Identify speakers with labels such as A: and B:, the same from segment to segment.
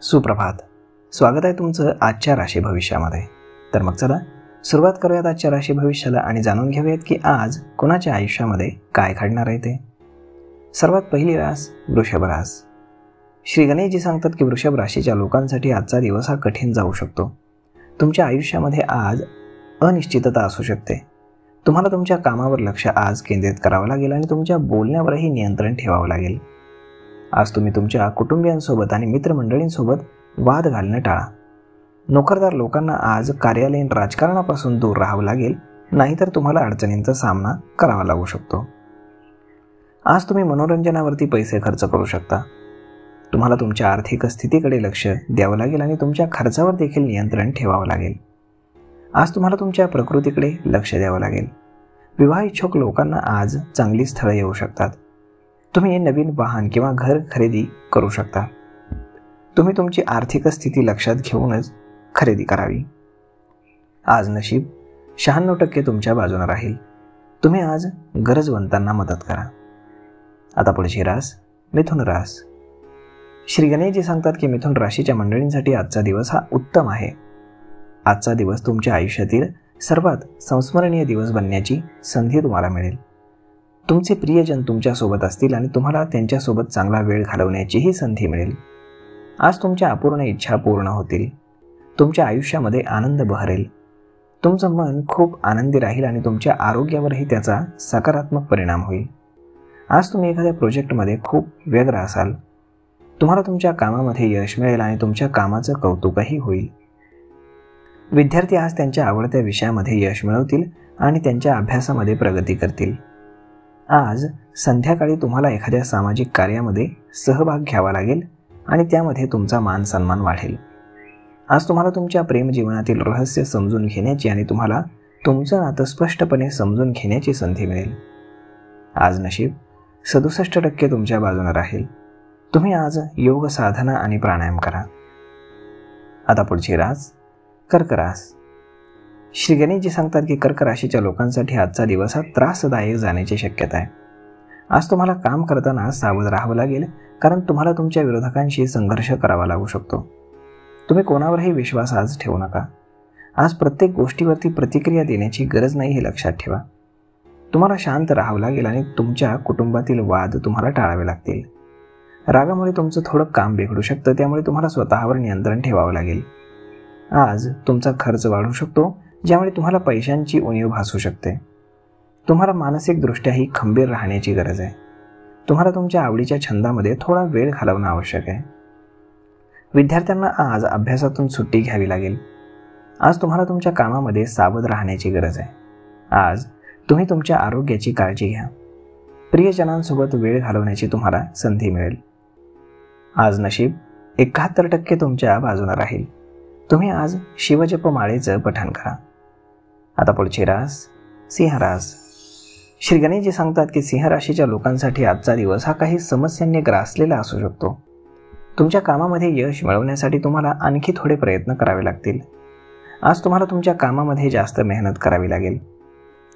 A: सुप्रभात. स्वागत आहे तुमचं आजच्या राशी भविष्यामध्ये. तर मग चला सुरुवात करूयात आजच्या राशी भविष्याला आणि जाणून घेऊयात की आज कोणाच्या आयुष्यामध्ये काय घडणार आहे ते. सर्वात पहिली रास वृषभ रास. श्री गणेशजी सांगतात की वृषभ राशीच्या लोकांसाठी आजचा दिवस हा कठीण जाऊ शकतो. तुमच्या आयुष्यामध्ये आज अनिश्चितता असू शकते. तुम्हाला तुमच्या कामावर लक्ष आज केंद्रित करावं लागेल आणि तुमच्या बोलण्यावरही नियंत्रण ठेवावं लागेल. आज तुम्ही तुमच्या कुटुंबियांसोबत आणि मित्रमंडळींसोबत वाद घालणं टाळा. नोकरदार लोकांना आज कार्यालयीन राजकारणापासून दूर राहावं लागेल, नाहीतर तुम्हाला अडचणींचा सामना करावा लागू शकतो. आज तुम्ही मनोरंजनावरती पैसे खर्च करू शकता. तुम्हाला तुमच्या आर्थिक स्थितीकडे लक्ष द्यावं लागेल आणि तुमच्या खर्चावर देखील नियंत्रण ठेवावं लागेल. आज तुम्हाला तुमच्या प्रकृतीकडे लक्ष द्यावं लागेल. विवाह इच्छुक लोकांना आज चांगली स्थळं येऊ शकतात. तुम्ही नवीन वाहन किंवा घर खरेदी करू शकता. तुम्ही तुमची आर्थिक स्थिती लक्षात घेऊनच खरेदी करावी. आज नशीब 96% तुमच्या बाजूने राहील. तुम्ही आज गरजवंतांना मदत करा. आता पुढची रास मिथुन रास. श्री गणेशजी सांगतात की मिथुन राशीच्या मंडळींसाठी आजचा दिवस हा उत्तम आहे. आजचा दिवस तुमच्या आयुष्यातील सर्वात संस्मरणीय दिवस बनण्याची संधी तुम्हाला मिळेल. तुमचे प्रियजन तुमच्यासोबत असतील आणि तुम्हाला त्यांच्यासोबत चांगला वेळ घालवण्याचीही संधी मिळेल. आज तुमच्या अपूर्ण इच्छा पूर्ण होतील. तुमच्या आयुष्यामध्ये आनंद बहरेल. तुमचं मन खूप आनंदी राहील आणि तुमच्या आरोग्यावरही त्याचा सकारात्मक परिणाम होईल. आज तुम्ही एखाद्या प्रोजेक्टमध्ये खूप व्यग्र असाल. तुम्हाला तुमच्या कामामध्ये यश मिळेल आणि तुमच्या कामाचं कौतुकही होईल. विद्यार्थी आज त्यांच्या आवडत्या विषयामध्ये यश मिळवतील आणि त्यांच्या अभ्यासामध्ये प्रगती करतील. आज संध्याकाळी तुम्हाला एखाद्या सामाजिक कार्यामध्ये सहभाग घ्यावा लागेल आणि त्यामध्ये तुमचा मान सन्मान वाढेल. आज तुम्हाला तुमच्या प्रेमजीवनातील रहस्य समजून घेण्याची आणि तुम्हाला तुमचं नातं स्पष्टपणे समजून घेण्याची संधी मिळेल. आज नशीब 67% तुमच्या बाजूने राहील. तुम्ही आज योग साधना आणि प्राणायाम करा. आता पुढची रास कर्क रास. श्री गणेशजी सांगतात की कर्क राशीच्या लोकांसाठी आजचा दिवस हा त्रासदायक जाण्याची शक्यता आहे. आज तुम्हाला काम करताना सावध राहावं लागेल, कारण तुम्हाला तुमच्या विरोधकांशी संघर्ष करावा लागू शकतो. तुम्ही कोणावरही विश्वास आज ठेवू नका. आज प्रत्येक गोष्टीवरती प्रतिक्रिया देण्याची गरज नाही हे लक्षात ठेवा. तुम्हाला शांत राहावं लागेल आणि तुमच्या कुटुंबातील वाद तुम्हाला टाळावे लागतील. रागामुळे तुमचं थोडं काम बिघडू शकतं, त्यामुळे तुम्हाला स्वतःवर नियंत्रण ठेवावं लागेल. आज तुमचा खर्च वाढू शकतो, ज्यामुळे तुम्हाला पैशांची उणीव भासू शकते. तुम्हाला मानसिकदृष्ट्याही खंबीर राहण्याची गरज आहे. तुम्हाला तुमच्या आवडीच्या छंदामध्ये थोडा वेळ घालवणं आवश्यक आहे. विद्यार्थ्यांना आज अभ्यासातून सुट्टी घ्यावी लागेल. आज तुम्हाला तुमच्या कामामध्ये सावध राहण्याची गरज आहे. आज तुम्ही तुमच्या आरोग्याची काळजी घ्या. प्रियजनांसोबत वेळ घालवण्याची तुम्हाला संधी मिळेल. आज नशीब 71% तुमच्या बाजूने राहील. तुम्ही आज शिवजपमाळेचं पठण करा. आता पुढची रास सिंह रास. श्री गणेशजी सांगतात की सिंह राशीच्या लोकांसाठी आजचा दिवस हा काही समस्यांनी ग्रासलेला असू शकतो. तुमच्या कामामध्ये यश मिळवण्यासाठी तुम्हाला आणखी थोडे प्रयत्न करावे लागतील. आज तुम्हाला तुमच्या कामामध्ये जास्त मेहनत करावी लागेल.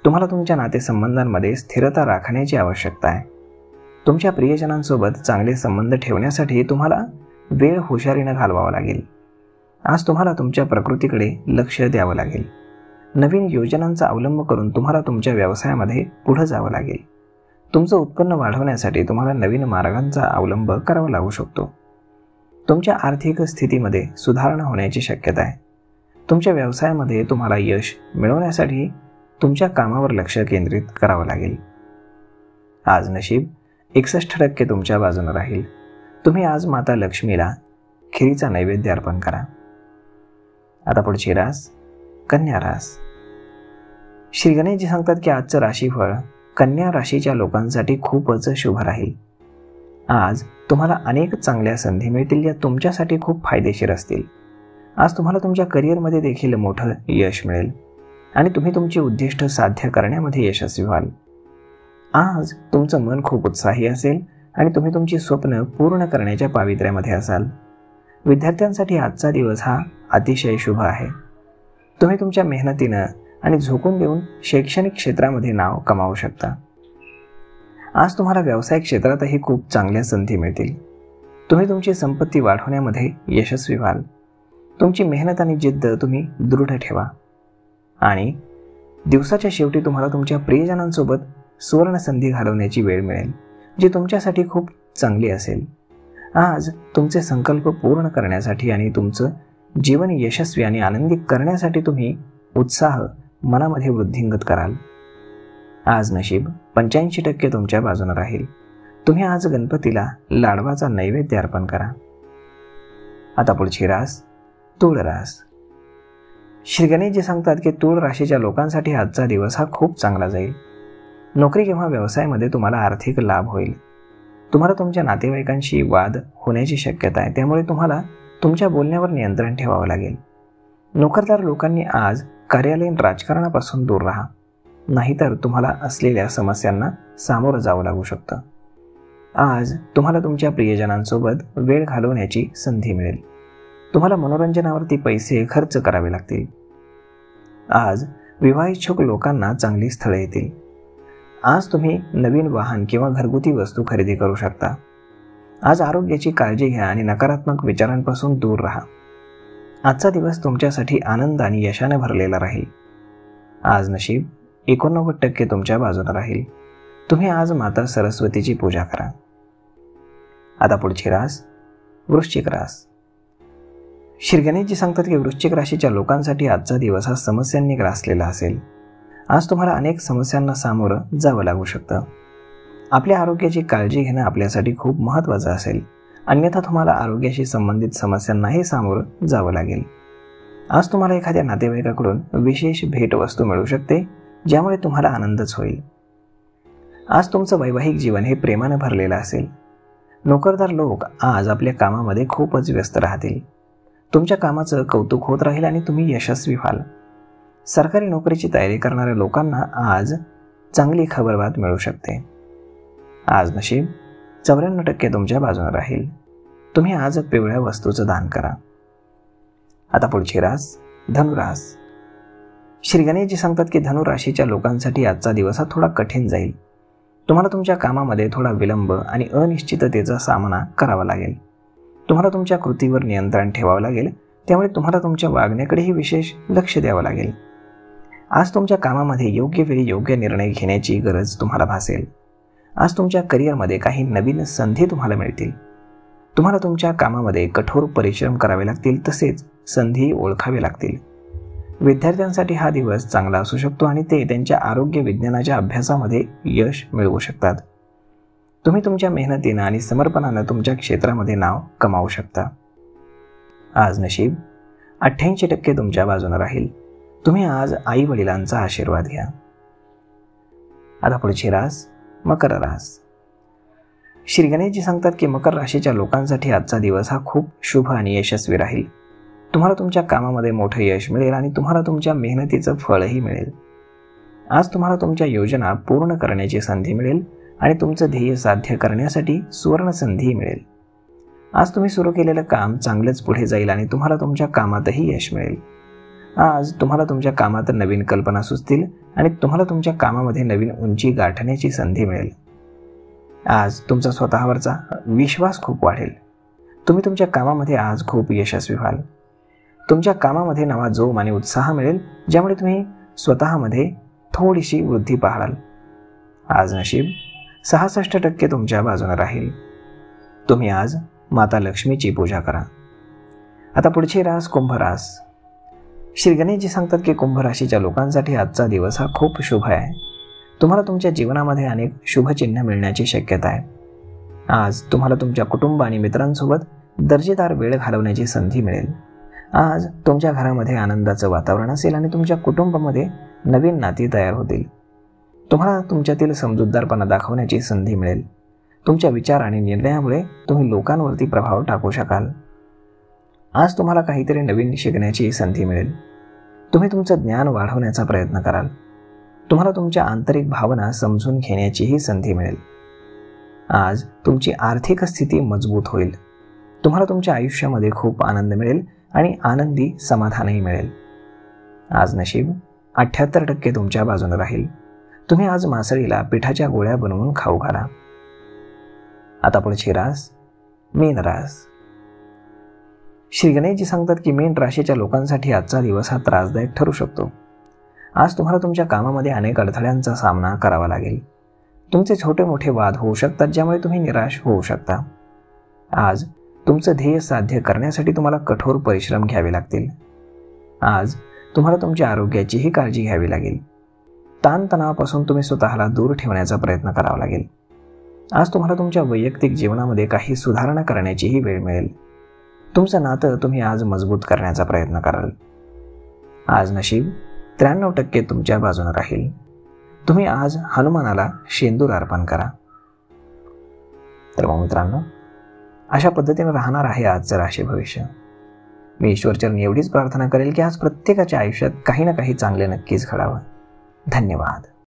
A: तुम्हाला तुमच्या नातेसंबंधांमध्ये स्थिरता राखण्याची आवश्यकता आहे. तुमच्या प्रियजनांसोबत चांगले संबंध ठेवण्यासाठी तुम्हाला वेळ हुशारीने घालवावा लागेल. आज तुम्हाला तुमच्या प्रकृतीकडे लक्ष द्यावं लागेल. नवीन योजनांचा अवलंब करून तुम्हाला तुमच्या व्यवसायामध्ये पुढे जावं लागेल. तुमचं उत्पन्न वाढवण्यासाठी तुम्हाला नवीन मार्गांचा अवलंब करावा लागू शकतो. तुमच्या आर्थिक स्थितीमध्ये सुधारणा होण्याची शक्यता आहे. तुमच्या व्यवसायामध्ये तुम्हाला यश मिळवण्यासाठी तुमच्या कामावर लक्ष केंद्रित करावं लागेल. आज नशीब 61% तुमच्या बाजूने राहील. तुम्ही आज माता लक्ष्मीला खिरीचा नैवेद्य अर्पण करा. आता पुढची रास कन्या रास. श्री गणेशजी सांगतात की आजचं राशीफळ कन्या राशीच्या लोकांसाठी खूपच शुभ राहील. आज तुम्हाला अनेक चांगल्या संधी मिळतील, ज्या तुमच्यासाठी खूप फायदेशीर असतील. आज तुम्हाला तुमच्या करिअरमध्ये देखील मोठं यश मिळेल आणि तुम्ही तुमची उद्दिष्ट साध्य करण्यामध्ये यशस्वी व्हाल. आज तुमचं मन खूप उत्साही असेल आणि तुम्ही तुमची स्वप्न पूर्ण करण्याच्या पावित्र्यामध्ये असाल. विद्यार्थ्यांसाठी आजचा दिवस हा अतिशय शुभ आहे. तुम्ही तुमच्या मेहनतीनं आणि झोकून देऊन शैक्षणिक क्षेत्रामध्ये नाव कमावू शकता. आज तुम्हाला व्यावसायिक क्षेत्रातही खूप चांगल्या संधी मिळतील. तुम्ही तुमची संपत्ती वाढवण्यामध्ये यशस्वी व्हाल. तुमची मेहनत आणि जिद्द तुम्ही दृढ ठेवा आणि दिवसाच्या शेवटी तुम्हाला तुमच्या प्रियजनांसोबत सुवर्ण संधी घालवण्याची वेळ मिळेल, जी तुमच्यासाठी खूप चांगली असेल. आज तुमचे संकल्प पूर्ण करण्यासाठी आणि तुमचं जीवन यशस्वी आणि आनंदी करण्यासाठी तुम्ही उत्साह मनामध्ये वृद्धिंगत कराल. आज नशीब 85% तुमच्या बाजूने राहील. तुम्ही आज गणपतीला लाडवाचा नैवेद्य अर्पण करा. आता पुढची रास तूळ रास. श्री गणेशजी सांगतात की तूळ राशीच्या लोकांसाठी आजचा दिवस हा खूप चांगला जाईल. नोकरी किंवा व्यवसायामध्ये तुम्हाला आर्थिक लाभ होईल. तुम्हाला तुमच्या नातेवाईकांशी वाद होण्याची शक्यता आहे, त्यामुळे तुम्हाला तुमच्या बोलण्यावर नियंत्रण ठेवावं लागेल. नोकरदार लोकांनी आज कार्यालयीन राजकारणापासून दूर राहा, नाहीतर तुम्हाला असलेल्या समस्यांना सामोरं जावं लागू शकतं. आज तुम्हाला तुमच्या प्रियजनांसोबत वेळ घालवण्याची संधी मिळेल. तुम्हाला मनोरंजनावरती पैसे खर्च करावे लागतील. आज विवाहिच्छुक लोकांना चांगली स्थळे येतील. आज तुम्ही नवीन वाहन किंवा घरगुती वस्तू खरेदी करू शकता. आज आरोग्याची काळजी घ्या आणि नकारात्मक विचारांपासून दूर राहा. आजचा दिवस तुमच्यासाठी आनंद आणि यशाने भरलेला राहील. आज नशीब 89% तुमच्या बाजूने राहील. तुम्ही आज माता सरस्वतीची पूजा करा. आता पुढची रास वृश्चिक रास. श्री गणेशजी सांगतात की वृश्चिक राशीच्या लोकांसाठी आजचा दिवस हा समस्यांनी ग्रासलेला असेल. आज तुम्हाला अनेक समस्यांना सामोरं जावं लागू शकतं. आपल्या आरोग्याची काळजी घेणं आपल्यासाठी खूप महत्त्वाचं असेल, अन्यथा तुम्हाला आरोग्याशी संबंधित समस्यांनाही सामोरं जावं लागेल. आज तुम्हाला एखाद्या नातेवाईकाकडून विशेष भेटवस्तू मिळू शकते, ज्यामुळे तुम्हाला आनंदच होईल. आज तुमचं वैवाहिक जीवन हे प्रेमाने भरलेलं असेल. नोकरदार लोक आज आपल्या कामामध्ये खूपच व्यस्त राहतील. तुमच्या कामाचं कौतुक होत राहील आणि तुम्ही यशस्वी व्हाल. सरकारी नोकरीची तयारी करणाऱ्या लोकांना आज चांगली खबरबात मिळू शकते. आज नशीब 94% तुमच्या बाजूने राहील. तुम्ही आज पिवळ्या वस्तूचं दान करा. आता पुढची रास धनुरास. श्री गणेशजी सांगतात की धनुराशीच्या लोकांसाठी आजचा दिवस हा थोडा कठीण जाईल. तुम्हाला तुमच्या कामामध्ये थोडा विलंब आणि अनिश्चिततेचा सामना करावा लागेल. तुम्हाला तुमच्या कृतीवर नियंत्रण ठेवावं लागेल, त्यामुळे तुम्हाला तुमच्या वागण्याकडेही विशेष लक्ष द्यावं लागेल. आज तुमच्या कामामध्ये योग्य वेळी योग्य निर्णय घेण्याची गरज तुम्हाला भासेल. आज तुमच्या करिअरमध्ये काही नवीन संधी तुम्हाला मिळतील. तुम्हाला तुमच्या कामामध्ये कठोर परिश्रम करावे लागतील, तसेच संधी ओळखावे लागतील. विद्यार्थ्यांसाठी हा दिवस चांगला असू शकतो आणि ते त्यांच्या आरोग्य विज्ञानाच्या अभ्यासामध्ये यश मिळवू शकतात. तुम्ही तुमच्या मेहनतीनं आणि समर्पणानं तुमच्या क्षेत्रामध्ये नाव कमावू शकता. आज नशीब 88% तुमच्या बाजूने राहील. तुम्ही आज आई वडिलांचा आशीर्वाद घ्या. आता पुढची रास मकर रास. श्री गणेशजी सांगतात की मकर राशीच्या लोकांसाठी आजचा दिवस हा खूप शुभ आणि यशस्वी राहील. तुम्हाला तुमच्या कामामध्ये मोठं यश मिळेल आणि तुम्हाला तुमच्या मेहनतीचं फळही मिळेल. आज तुम्हाला तुमच्या योजना पूर्ण करण्याची संधी मिळेल आणि तुमचं ध्येय साध्य करण्यासाठी सुवर्ण संधी मिळेल. आज तुम्ही सुरू केलेलं काम चांगलंच पुढे जाईल आणि तुम्हाला तुमच्या कामातही यश मिळेल. आज तुम्हाला तुमच्या कामात नवीन कल्पना सुचतील आणि तुम्हाला तुमच्या कामामध्ये नवीन उंची गाठण्याची संधी मिळेल. आज तुमचा स्वतःवरचा विश्वास खूप वाढेल. तुम्ही तुमच्या कामामध्ये आज खूप यशस्वी व्हाल. तुमच्या कामामध्ये नवा जोम आणि उत्साह मिळेल, ज्यामुळे तुम्ही स्वतःमध्ये थोडीशी वृद्धी पाहाल. आज नशीब 66% तुमच्या बाजूने राहील. तुम्ही आज माता लक्ष्मीची पूजा करा. आता पुढची रास कुंभ रास. श्री गणेशजी सांगतात की कुंभ राशीच्या लोकांसाठी आजचा दिवस हा खूप शुभ आहे. तुम्हाला तुमच्या जीवनामध्ये अनेक शुभचिन्ह मिळण्याची शक्यता आहे. आज तुम्हाला तुमच्या कुटुंब आणि मित्रांसोबत दर्जेदार वेळ घालवण्याची संधी मिळेल. आज तुमच्या घरामध्ये आनंदाचं वातावरण असेल आणि तुमच्या कुटुंबामध्ये नवीन नाती तयार होतील. तुम्हाला तुमच्यातील समजूतदारपणा दाखवण्याची संधी मिळेल. तुमच्या विचार आणि निर्णयामुळे तुम्ही लोकांवरती प्रभाव टाकू शकाल. आज तुम्हाला काहीतरी नवीन शिकण्याची संधी मिळेल. तुम्ही तुमचं ज्ञान वाढवण्याचा प्रयत्न कराल. तुम्हाला तुमच्या आंतरिक भावना समजून घेण्याचीही संधी मिळेल. आज तुमची आर्थिक स्थिती मजबूत होईल. तुम्हाला तुमच्या आयुष्यामध्ये खूप आनंद मिळेल आणि आनंदी समाधानही मिळेल. आज नशीब 78% तुमच्या बाजूने राहील. तुम्ही आज मासळीला पिठाच्या गोळ्या बनवून खाऊ घाला. आता पुढची रास मीन रास. श्री गणेशजी सांगतात की मीन राशीच्या लोकांसाठी आजचा दिवस हा त्रासदायक ठरू शकतो. आज तुम्हाला तुमच्या कामामध्ये अनेक अडथळ्यांचा सामना करावा लागेल. तुमचे छोटे मोठे वाद होऊ शकतात ज्यामुळे तुम्ही निराश होऊ शकता. आज तुमचं ध्येय साध्य करण्यासाठी तुम्हाला कठोर परिश्रम घ्यावे लागतील. आज तुम्हाला तुमच्या आरोग्याचीही काळजी घ्यावी लागेल. ताणतणावापासून तुम्ही स्वतःला दूर ठेवण्याचा प्रयत्न करावा लागेल. आज तुम्हाला तुमच्या वैयक्तिक जीवनामध्ये काही सुधारणा करण्याचीही वेळ मिळेल. तुमचं नातं तुम्ही आज मजबूत करण्याचा प्रयत्न कराल. आज नशीब 93% तुमच्या बाजूने राहील. तुम्ही आज हनुमानाला शेंदूर अर्पण करा. तर मग मित्रांनो, अशा पद्धतीने राहणार आहे आजचं राशी भविष्य. मी ईश्वरचरणी एवढीच प्रार्थना करेल की आज प्रत्येकाच्या आयुष्यात काही ना काही चांगले नक्कीच घडावं. धन्यवाद.